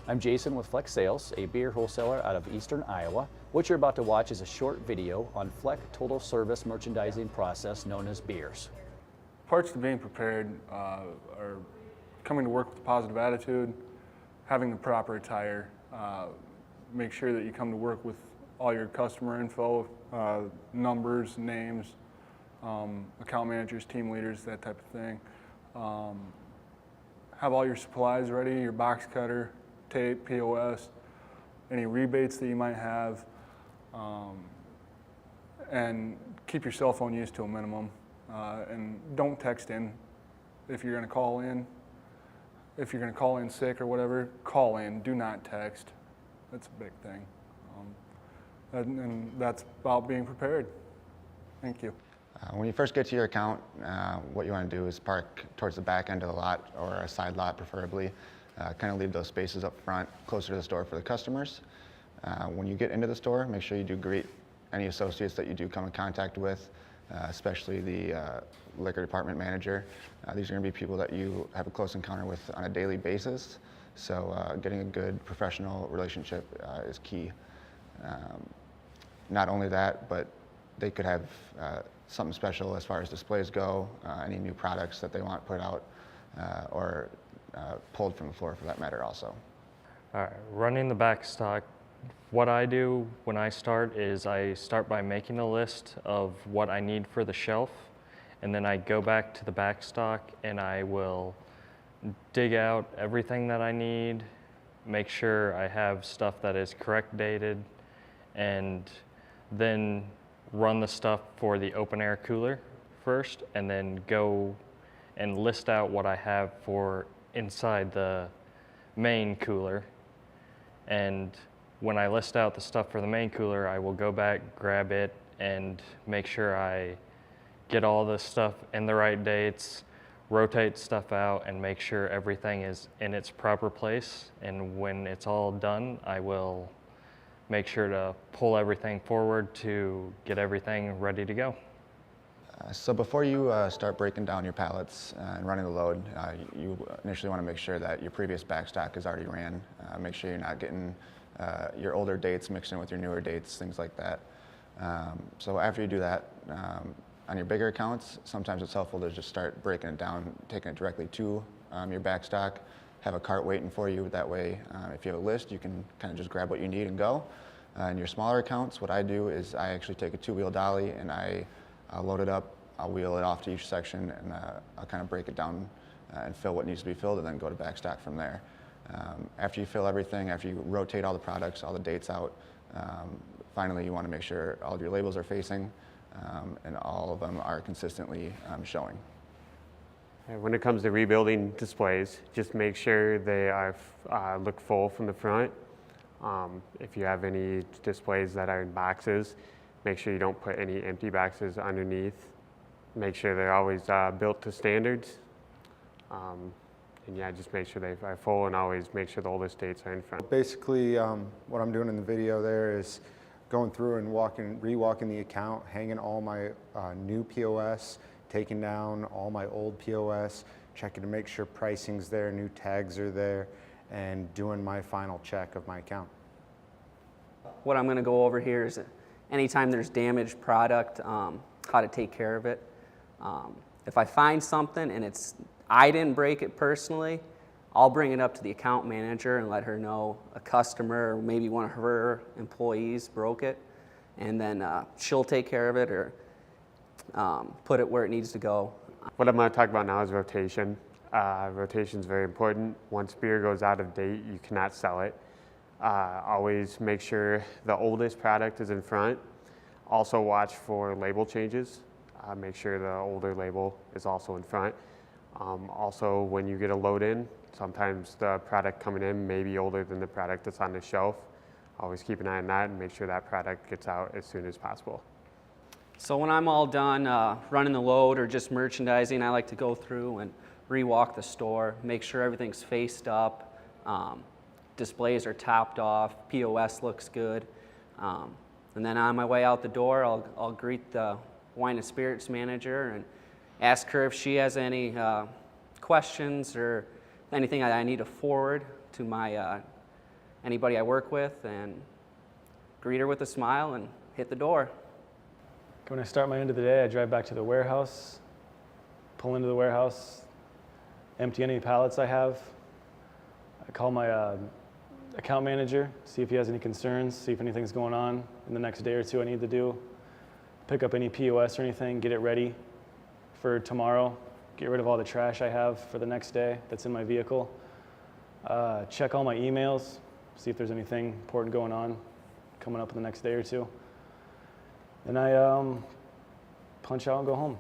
I'm Jason with Fleck Sales, a beer wholesaler out of eastern Iowa. What you're about to watch is a short video on Fleck total service merchandising process known as beers. Parts to being prepared are coming to work with a positive attitude, having the proper attire, make sure that you come to work with all your customer info, numbers, names, account managers, team leaders, that type of thing. Have all your supplies ready, your box cutter, tape, POS, any rebates that you might have, and keep your cell phone use to a minimum. And don't text in. If you're going to call in, if you're going to call in sick or whatever, call in. Do not text. That's a big thing. And that's about being prepared. Thank you. When you first get to your account, what you want to do is park towards the back end of the lot, or a side lot preferably. Kind of leave those spaces up front, closer to the store for the customers. When you get into the store, make sure you do greet any associates that you do come in contact with, especially the liquor department manager. These are going to be people that you have a close encounter with on a daily basis, so getting a good professional relationship is key. Not only that, but they could have something special as far as displays go, any new products that they want put out, or pulled from the floor for that matter also. All right, running the back stock. What I do when I start is I start by making a list of what I need for the shelf, and then I go back to the back stock and I will dig out everything that I need, make sure I have stuff that is correct dated, and then run the stuff for the open air cooler first, and then go and list out what I have for inside the main cooler. And when I list out the stuff for the main cooler, I will go back, grab it, and make sure I get all the stuff in the right dates, rotate stuff out, and make sure everything is in its proper place. And when it's all done, I will make sure to pull everything forward to get everything ready to go. So before you start breaking down your pallets and running the load, you initially want to make sure that your previous back stock is already ran. Make sure you're not getting your older dates mixed in with your newer dates, things like that. So after you do that, on your bigger accounts, sometimes it's helpful to just start breaking it down, taking it directly to your back stock, have a cart waiting for you. That way, if you have a list, you can kind of just grab what you need and go. In your smaller accounts, what I do is I actually take a two-wheel dolly and I'll load it up, I'll wheel it off to each section, and I'll kind of break it down and fill what needs to be filled, and then go to back stock from there. After you fill everything, after you rotate all the products, all the dates out, finally you want to make sure all of your labels are facing and all of them are consistently showing. When it comes to rebuilding displays, just make sure they are look full from the front. If you have any displays that are in boxes, make sure you don't put any empty boxes underneath. Make sure they're always built to standards. And yeah, just make sure they are full, and always make sure the oldest dates are in front. Basically, what I'm doing in the video there is going through and rewalking the account, hanging all my new POS, taking down all my old POS, checking to make sure pricing's there, new tags are there, and doing my final check of my account. What I'm going to go over here is anytime there's damaged product, how to take care of it. If I find something and I didn't break it personally, I'll bring it up to the account manager and let her know a customer or maybe one of her employees broke it, and then she'll take care of it or put it where it needs to go. What I'm going to talk about now is rotation. Rotation is very important. Once beer goes out of date, you cannot sell it. Always make sure the oldest product is in front. Also watch for label changes. Make sure the older label is also in front. Also, when you get a load in, sometimes the product coming in may be older than the product that's on the shelf. Always keep an eye on that and make sure that product gets out as soon as possible. So when I'm all done running the load or just merchandising, I like to go through and rewalk the store, make sure everything's faced up, displays are topped off, POS looks good. And then on my way out the door, I'll greet the wine and spirits manager and ask her if she has any questions or anything I need to forward to my anybody I work with and greet her with a smile and hit the door. When I start my end of the day, I drive back to the warehouse, pull into the warehouse, empty any pallets I have. I call my account manager, see if he has any concerns, see if anything's going on in the next day or two I need to do. Pick up any POS or anything, get it ready for tomorrow. Get rid of all the trash I have for the next day that's in my vehicle. Check all my emails, see if there's anything important going on coming up in the next day or two. And I punch out and go home.